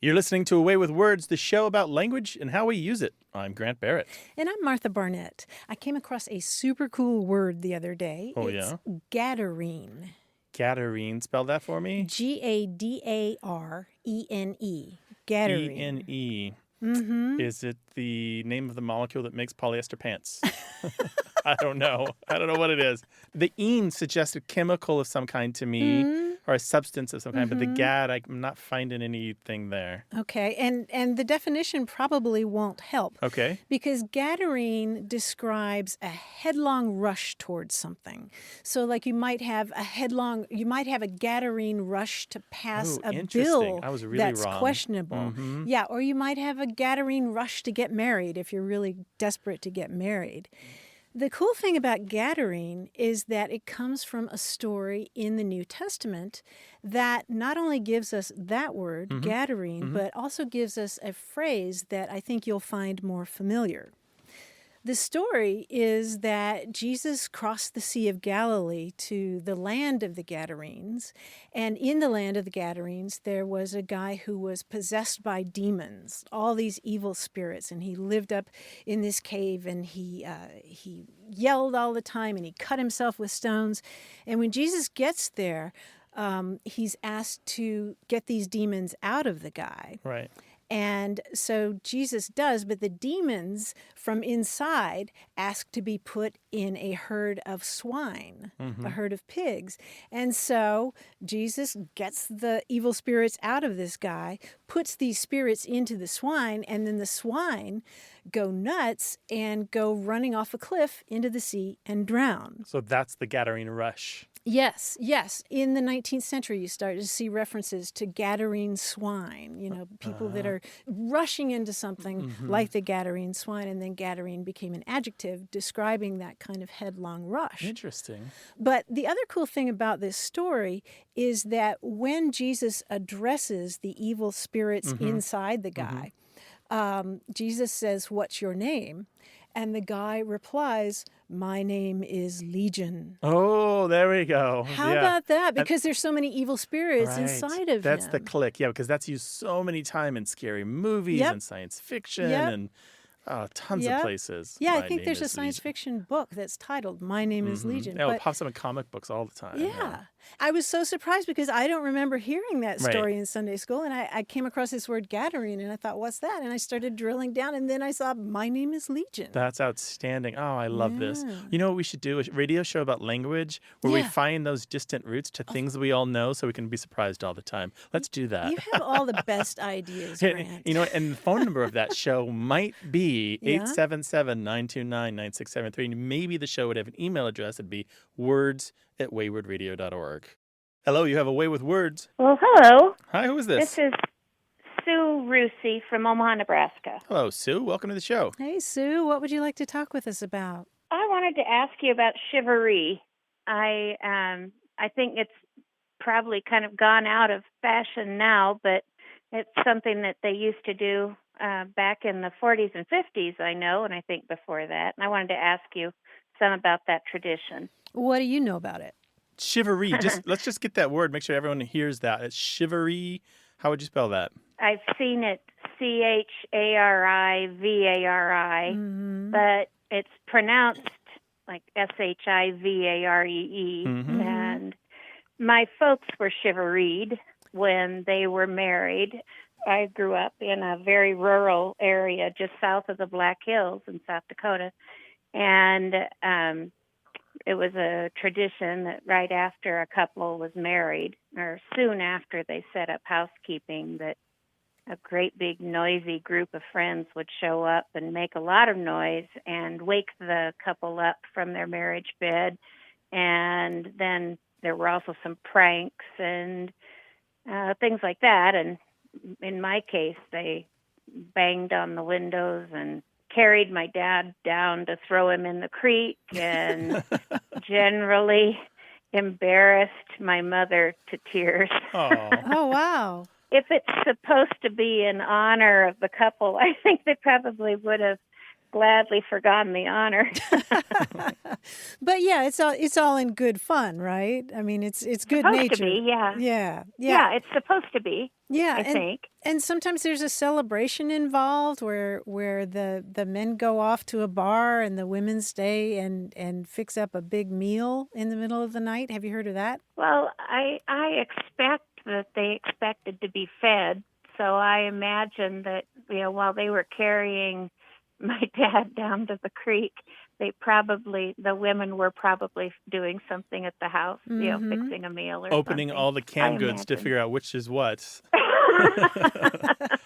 You're listening to Away with Words, the show about language and how we use it. I'm Grant Barrett. And I'm Martha Barnett. I came across a super cool word the other day. Oh, it's yeah? Gadarene. Gadarene. Spell that for me. Gadarene. Gadarene. E-N-E. Mm-hmm. Is it the name of the molecule that makes polyester pants? I don't know. I don't know what it is. The "ene" suggests a chemical of some kind to me, or a substance of some kind, but the "gad," I'm not finding anything there. Okay, and the definition probably won't help. Okay. Because Gadarene describes a headlong rush towards something. So like you might have a Gadarene rush to pass a bill I was really that's wrong. questionable. Mm-hmm. Yeah, or you might have a Gadarene rush to get married if you're really desperate to get married. The cool thing about Gadarene is that it comes from a story in the New Testament that not only gives us that word, Gadarene, but also gives us a phrase that I think you'll find more familiar. The story is that Jesus crossed the Sea of Galilee to the land of the Gadarenes, and in the land of the Gadarenes there was a guy who was possessed by demons, all these evil spirits, and he lived up in this cave, and he yelled all the time, and he cut himself with stones. And when Jesus gets there, he's asked to get these demons out of the guy. Right. And so Jesus does, but the demons from inside ask to be put in a herd of swine, a herd of pigs. And so Jesus gets the evil spirits out of this guy, puts these spirits into the swine, and then the swine go nuts and go running off a cliff into the sea and drown. So that's the Gadarene rush. Yes. In the 19th century, you started to see references to Gadarene swine, people that are rushing into something like the Gadarene swine, and then Gadarene became an adjective describing that kind of headlong rush. Interesting. But the other cool thing about this story is that when Jesus addresses the evil spirits inside the guy, Jesus says, "What's your name?" And the guy replies, "My name is Legion." Oh, there we go. How about that? Because there's so many evil spirits inside of him. That's the click. Yeah, because that's used so many times in scary movies and science fiction and tons of places. Yeah, My I think name there's a is science Legion. fiction book that's titled My Name is Legion. Yeah, it pops up in comic books all the time. Yeah. I was so surprised because I don't remember hearing that story in Sunday school. And I came across this word Gadarene and I thought, what's that? And I started drilling down and then I saw My Name is Legion. That's outstanding. Oh, I love this. You know what we should do? A radio show about language where we find those distant roots to things that we all know so we can be surprised all the time. Let's do that. You have all the best ideas, Grant. And the phone number of that show might be 877-929-9673. And maybe the show would have an email address. It'd be words@waywardradio.org. Hello, you have a way with words. Well, hello. Hi, who is this? This is Sue Rusi from Omaha, Nebraska. Hello, Sue. Welcome to the show. Hey, Sue. What would you like to talk with us about? I wanted to ask you about shivaree. I think it's probably kind of gone out of fashion now, but it's something that they used to do back in the 40s and 50s, I know, and I think before that. And I wanted to ask you some about that tradition. What do you know about it? Shivaree. Let's just get that word. Make sure everyone hears that. It's shivaree. How would you spell that? I've seen it Charivari, but it's pronounced like Shivaree. And my folks were shivareed when they were married. I grew up in a very rural area just south of the Black Hills in South Dakota. And it was a tradition that right after a couple was married, or soon after they set up housekeeping, that a great big noisy group of friends would show up and make a lot of noise and wake the couple up from their marriage bed. And then there were also some pranks and things like that. And in my case, they banged on the windows and carried my dad down to throw him in the creek and generally embarrassed my mother to tears. Oh, wow. If it's supposed to be in honor of the couple, I think they probably would have gladly forgone the honor. But yeah, it's all in good fun, right? I mean, it's good Supposed natured. to be, yeah. Yeah. Yeah, it's supposed to be. Yeah, I think. And sometimes there's a celebration involved where the men go off to a bar and the women stay and fix up a big meal in the middle of the night. Have you heard of that? Well, I expect that they expected to be fed, so I imagine that while they were carrying my dad down to the creek, the women were probably doing something at the house, fixing a meal or opening something. all the canned goods to imagine. figure out which is what.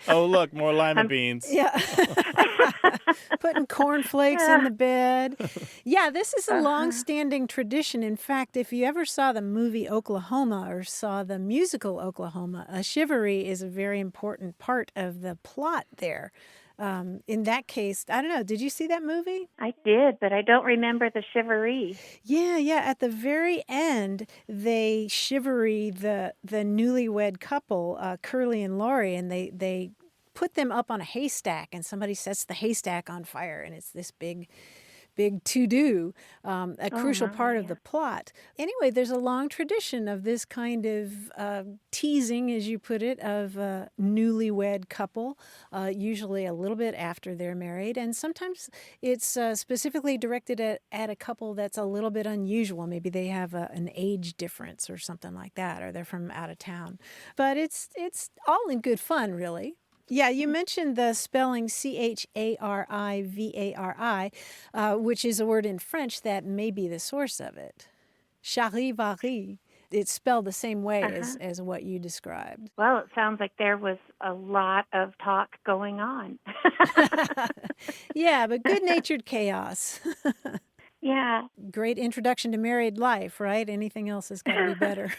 Oh, look, more lima beans. Yeah. Putting cornflakes in the bed. Yeah, this is a long-standing tradition. In fact, if you ever saw the movie Oklahoma or saw the musical Oklahoma, a shivaree is a very important part of the plot there. In that case, I don't know, did you see that movie? I did, but I don't remember the shivaree. Yeah. At the very end, they shivaree the newlywed couple, Curly and Laurie, and they put them up on a haystack, and somebody sets the haystack on fire, and it's this big to-do, a crucial part of the plot. Anyway, there's a long tradition of this kind of teasing, as you put it, of a newlywed couple, usually a little bit after they're married. And sometimes it's specifically directed at a couple that's a little bit unusual. Maybe they have an age difference or something like that, or they're from out of town. But it's all in good fun, really. Yeah, you mentioned the spelling charivari, which is a word in French that may be the source of it. Charivari. It's spelled the same way as what you described. Well, it sounds like there was a lot of talk going on. Yeah, but good-natured chaos. Yeah. Great introduction to married life, right? Anything else has got to be better.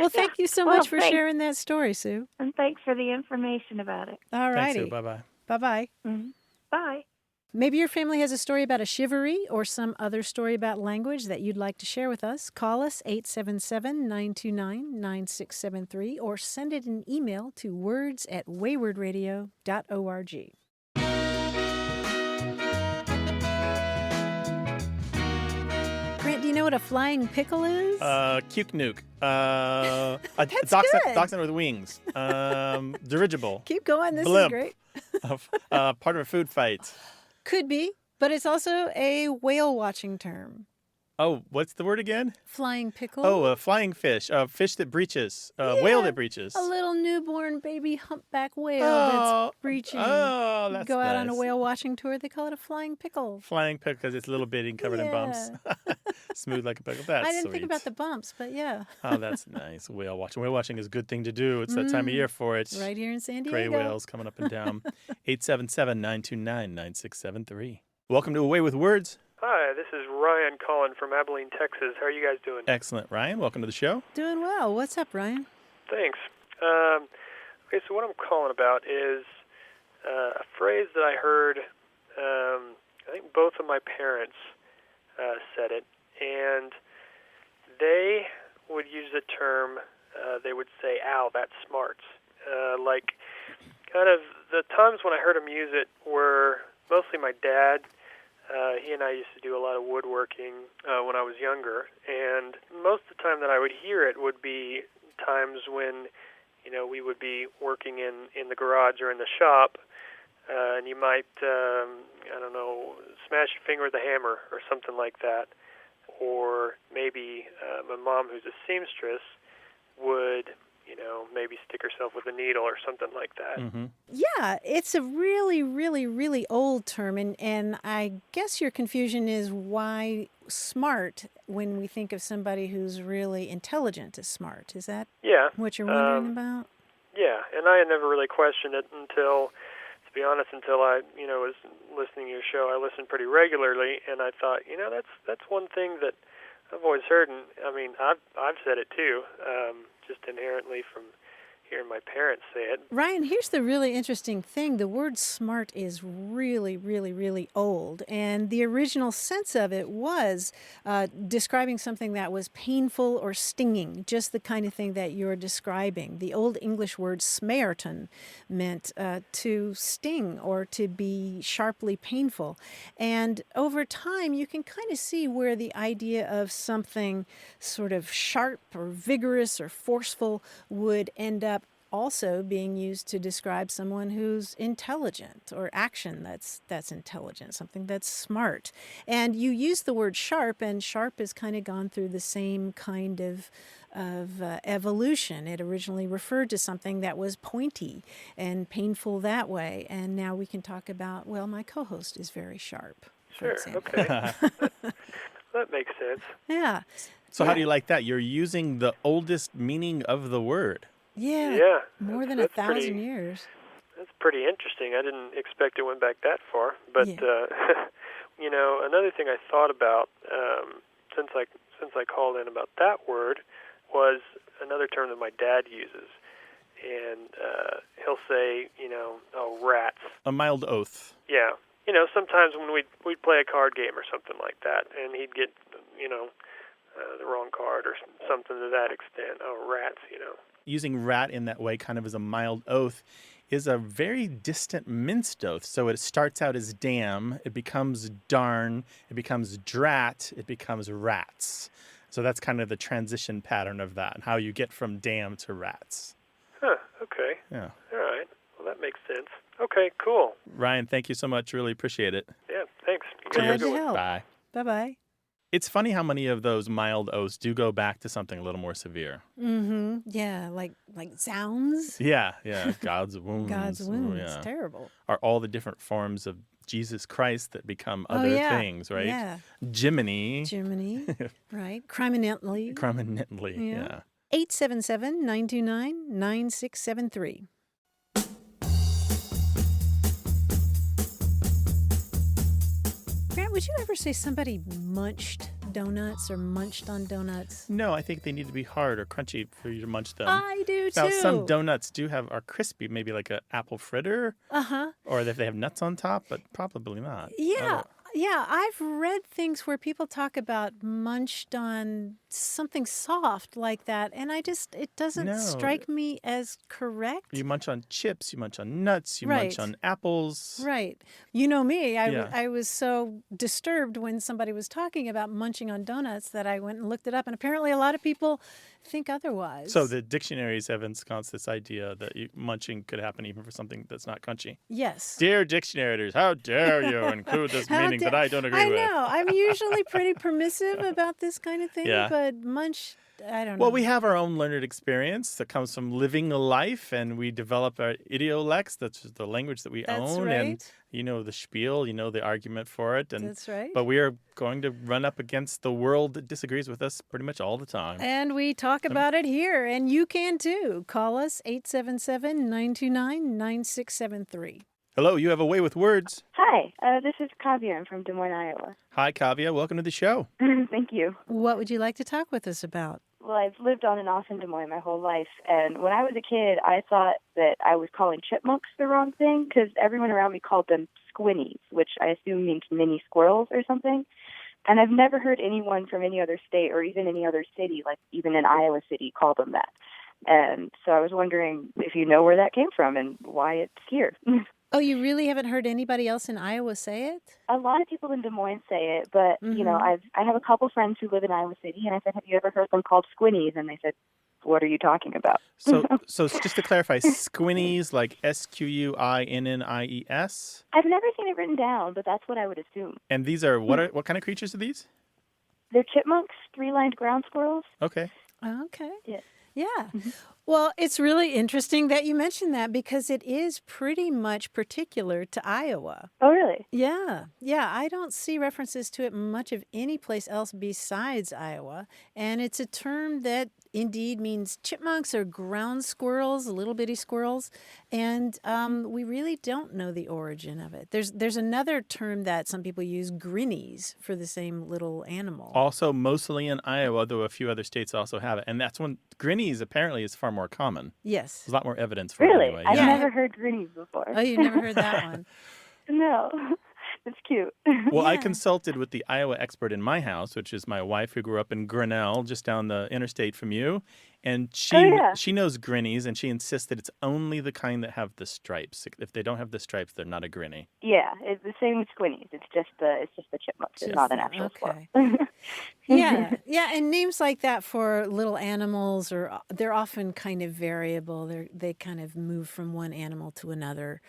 Well, thank you so much for sharing that story, Sue. And thanks for the information about it. All righty. Thanks, Sue. Bye-bye. Bye-bye. Mm-hmm. Bye. Maybe your family has a story about a shivaree or some other story about language that you'd like to share with us. Call us 877-929-9673 or send it an email to words@waywardradio.org. Grant, do you know what a flying pickle is? Cuke nuke. That's good. Dachshund with wings. Dirigible. Keep going. This Blimp. is great. Part of a food fight. Could be, but it's also a whale watching term. Oh, what's the word again? Flying pickle. Oh, a flying fish. A fish that breaches. A whale that breaches. A little newborn baby humpback whale that's breaching. Oh, that's You go out on a nice. whale watching tour, they call it a flying pickle. Flying pickle because it's a little bitty and covered in bumps. Smooth like a pickle. That's I didn't sweet. think about the bumps, but yeah. Oh, that's nice. Whale watching. Whale watching is a good thing to do. It's that time of year for it. Right here in San Diego. Gray whales coming up and down. 877-929-9673. Welcome to Away with Words. Hi, this is Ryan calling from Abilene, Texas. How are you guys doing? Excellent. Ryan, welcome to the show. Doing well. What's up, Ryan? Thanks. Okay, so what I'm calling about is a phrase that I heard, I think both of my parents said it, and they would use the term, they would say, ow, that's smart. Like, kind of the times when I heard them use it were mostly my dad. He and I used to do a lot of woodworking when I was younger, and most of the time that I would hear it would be times when, we would be working in the garage or in the shop, and you might, smash your finger with a hammer or something like that. Or maybe my mom, who's a seamstress, would, maybe stick herself with a needle or something like that. Mm-hmm. Yeah, it's a really, really, really old term, and I guess your confusion is why smart when we think of somebody who's really intelligent is smart. Is that what you're wondering about? Yeah, and I had never really questioned it until I, was listening to your show. I listened pretty regularly, and I thought, that's one thing that I've always heard, and I mean, I've said it too, just inherently from, hearing my parents say it. Ryan, here's the really interesting thing. The word smart is really, really, really old. And the original sense of it was describing something that was painful or stinging, just the kind of thing that you're describing. The Old English word smearton meant to sting or to be sharply painful. And over time, you can kind of see where the idea of something sort of sharp or vigorous or forceful would end up also being used to describe someone who's intelligent, or action that's intelligent, something that's smart. And you use the word sharp, and sharp has kind of gone through the same kind of evolution. It originally referred to something that was pointy and painful that way. And now we can talk about, well, my co-host is very sharp, for example. Okay. That makes sense. Yeah. So how do you like that? You're using the oldest meaning of the word. Yeah. More than 1,000 years. That's pretty interesting. I didn't expect it went back that far. But another thing I thought about since I called in about that word was another term that my dad uses, and he'll say, oh, rats. A mild oath. Yeah. Sometimes when we'd play a card game or something like that, and he'd get, the wrong card or something to that extent. Oh, rats, Using rat in that way, kind of as a mild oath, is a very distant minced oath. So it starts out as damn, it becomes darn, it becomes drat, it becomes rats. So that's kind of the transition pattern of that, and how you get from damn to rats. Huh, okay. Yeah. All right. Well, that makes sense. Okay, cool. Ryan, thank you so much. Really appreciate it. Yeah, thanks. Glad to help. Bye. Bye-bye. It's funny how many of those mild oaths do go back to something a little more severe. Mm-hmm. Yeah, like zounds. Yeah. God's wounds. God's wounds. Yeah. Terrible. Are all the different forms of Jesus Christ that become other things, right? Yeah. Jiminy. Right. Criminally. Yeah. 877-929-9673. Grant, would you ever say somebody munched donuts or munched on donuts? No, I think they need to be hard or crunchy for you to munch them. I do too. Now, some donuts are crispy, maybe like an apple fritter. Uh-huh. Or if they have nuts on top, but probably not. Yeah. Yeah, I've read things where people talk about munched on something soft like that, and it doesn't strike me as correct. You munch on chips, you munch on nuts, you munch on apples. Right. You know me, I was so disturbed when somebody was talking about munching on donuts that I went and looked it up, and apparently a lot of people think otherwise. So the dictionaries have ensconced this idea that munching could happen even for something that's not crunchy. Yes. Dear dictionaries, how dare you include this meaning that I don't agree with? I know. I'm usually pretty permissive about this kind of thing, but munch, I don't know. Well, we have our own learned experience that comes from living a life, and we develop our idiolex, that's the language that we own. Right. And you know the spiel, you know the argument for it. And, that's right. But we are going to run up against the world that disagrees with us pretty much all the time. And we talk about it here, and you can too. Call us 877-929-9673. Hello, you have a way with words. Hi, this is Kavya. I'm from Des Moines, Iowa. Hi, Kavya. Welcome to the show. Thank you. What would you like to talk with us about? Well, I've lived on and off in Des Moines my whole life, and when I was a kid, I thought that I was calling chipmunks the wrong thing because everyone around me called them squinnies, which I assume means mini squirrels or something. And I've never heard anyone from any other state or even any other city, like even in Iowa City, call them that. And so I was wondering if you know where that came from and why it's here. Oh, you really haven't heard anybody else in Iowa say it? A lot of people in Des Moines say it, but, you know, I have a couple friends who live in Iowa City, and I said, have you ever heard them called squinnies? And they said, what are you talking about? So just to clarify, squinnies, like S-Q-U-I-N-N-I-E-S? I've never seen it written down, but that's what I would assume. And these are, what kind of creatures are these? They're chipmunks, three-lined ground squirrels. Okay. Okay. Yeah. Yeah. Well, it's really interesting that you mentioned that because it is pretty much particular to Iowa. Oh, really? Yeah. Yeah. I don't see references to it much of any place else besides Iowa. And it's a term that indeed means chipmunks or ground squirrels, little bitty squirrels, and we really don't know the origin of it. There's another term that some people use, grinnies, for the same little animal. Also, mostly in Iowa, though a few other states also have it. And that's when grinnies apparently is far more common. Yes. There's a lot more evidence for it Really? anyway. I've Yeah. never heard grinnies before. Oh, you've never heard that one? No. It's cute. Well, I Yeah. consulted with the Iowa expert in my house, which is my wife who grew up in Grinnell, just down the interstate from you. And she knows grinnies, and she insists that it's only the kind that have the stripes. If they don't have the stripes, they're not a grinny. Yeah, it's the same with squinnies. It's just the chipmunks. It's not an actual squirrel. Yeah, and names like that for little animals they're often kind of variable. They kind of move from one animal to another,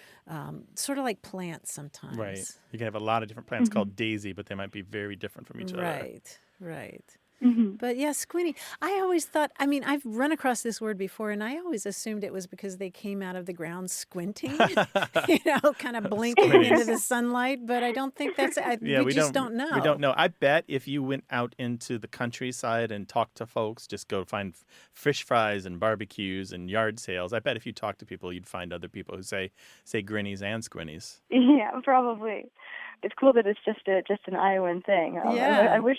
sort of like plants sometimes. Right. You can have a lot of different plants called daisy, but they might be very different from each other. Right. But yeah, squinny. I always thought, I've run across this word before, and I always assumed it was because they came out of the ground squinting, kind of blinking into the sunlight. But I don't think that's it. We just don't know. We don't know. I bet if you went out into the countryside and talked to folks, just go find fish fries and barbecues and yard sales. I bet if you talk to people, you'd find other people who say grinnies and squinnies. Yeah, probably. It's cool that it's just an Iowan thing. Yeah. I wish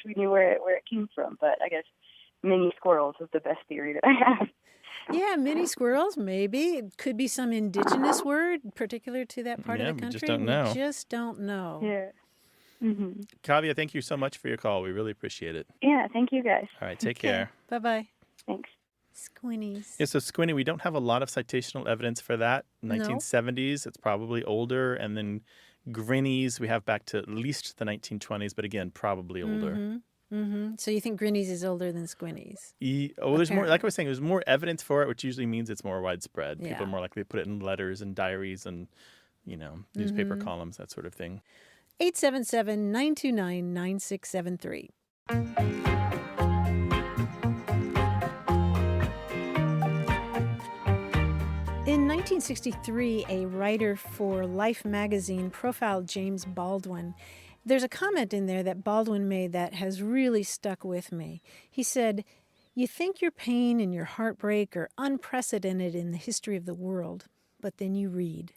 we knew where it came from, but I guess mini squirrels is the best theory that I have. Yeah, mini squirrels, maybe. It could be some indigenous word particular to that part of the country. We just don't know. We just don't know. Yeah. Kavya, thank you so much for your call. We really appreciate it. Yeah, thank you guys. All right, take care. Bye-bye. Thanks. Squinnies. Yeah, so squinny, we don't have a lot of citational evidence for that. 1970s, it's probably older. And then grinnies, we have back to at least the 1920s, but again, probably older. So you think grinnies is older than squinnies? There's more, like I was saying, there's more evidence for it, which usually means it's more widespread. Yeah. People are more likely to put it in letters and diaries and, newspaper columns, that sort of thing. 877-929-9673. In 1963, a writer for Life magazine profiled James Baldwin. There's a comment in there that Baldwin made that has really stuck with me. He said, "You think your pain and your heartbreak are unprecedented in the history of the world, but then you read."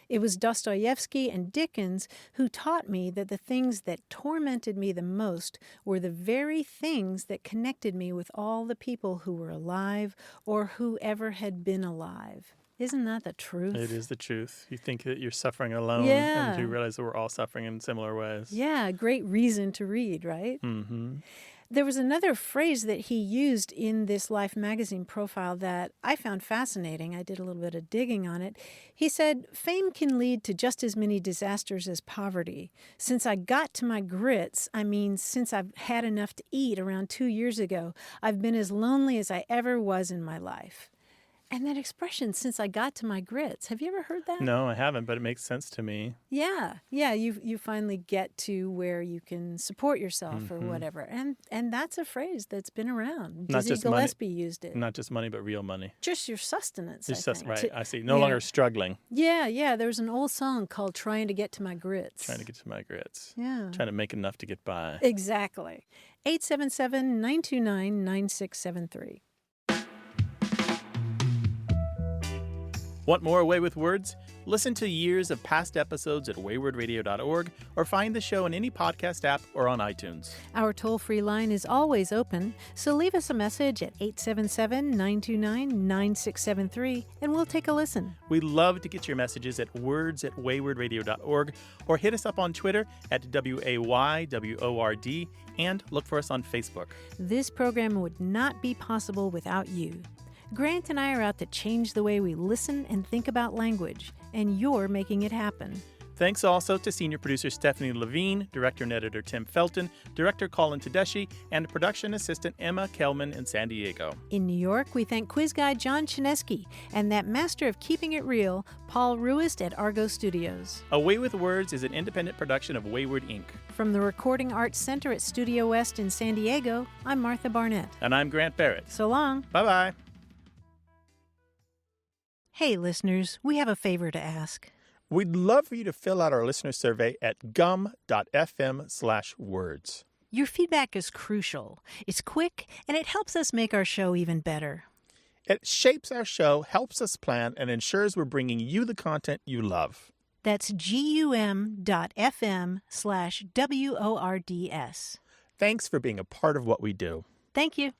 It was Dostoevsky and Dickens who taught me that the things that tormented me the most were the very things that connected me with all the people who were alive or who ever had been alive. Isn't that the truth? It is the truth. You think that you're suffering alone, Yeah. and you realize that we're all suffering in similar ways. Yeah, great reason to read, right? Mm-hmm. There was another phrase that he used in this Life magazine profile that I found fascinating. I did a little bit of digging on it. He said, "Fame can lead to just as many disasters as poverty. Since I got to my grits, since I've had enough to eat around 2 years ago, I've been as lonely as I ever was in my life." And that expression, "since I got to my grits," have you ever heard that? No, I haven't, but it makes sense to me. Yeah, you finally get to where you can support yourself or whatever, and that's a phrase that's been around. Not Dizzy just money. Gillespie used it. Not just money, but real money. Just your sustenance. Just I think. right, I see. No longer struggling. Yeah. There's an old song called "Trying to Get to My Grits." Trying to get to my grits. Yeah. Trying to make enough to get by. Exactly. 877-929-9673. Want more Away with Words? Listen to years of past episodes at waywardradio.org or find the show in any podcast app or on iTunes. Our toll-free line is always open, so leave us a message at 877-929-9673 and we'll take a listen. We love to get your messages at words@waywardradio.org or hit us up on Twitter at WAYWORD and look for us on Facebook. This program would not be possible without you. Grant and I are out to change the way we listen and think about language, and you're making it happen. Thanks also to senior producer Stephanie Levine, director and editor Tim Felton, director Colin Tedeschi, and production assistant Emma Kelman in San Diego. In New York, we thank quiz guy John Chinesky and that master of keeping it real, Paul Ruist at Argo Studios. Away with Words is an independent production of Wayward Inc. From the Recording Arts Center at Studio West in San Diego, I'm Martha Barnett. And I'm Grant Barrett. So long. Bye-bye. Hey, listeners, we have a favor to ask. We'd love for you to fill out our listener survey at gum.fm/words. Your feedback is crucial. It's quick, and it helps us make our show even better. It shapes our show, helps us plan, and ensures we're bringing you the content you love. That's gum.fm/WORDS. Thanks for being a part of what we do. Thank you.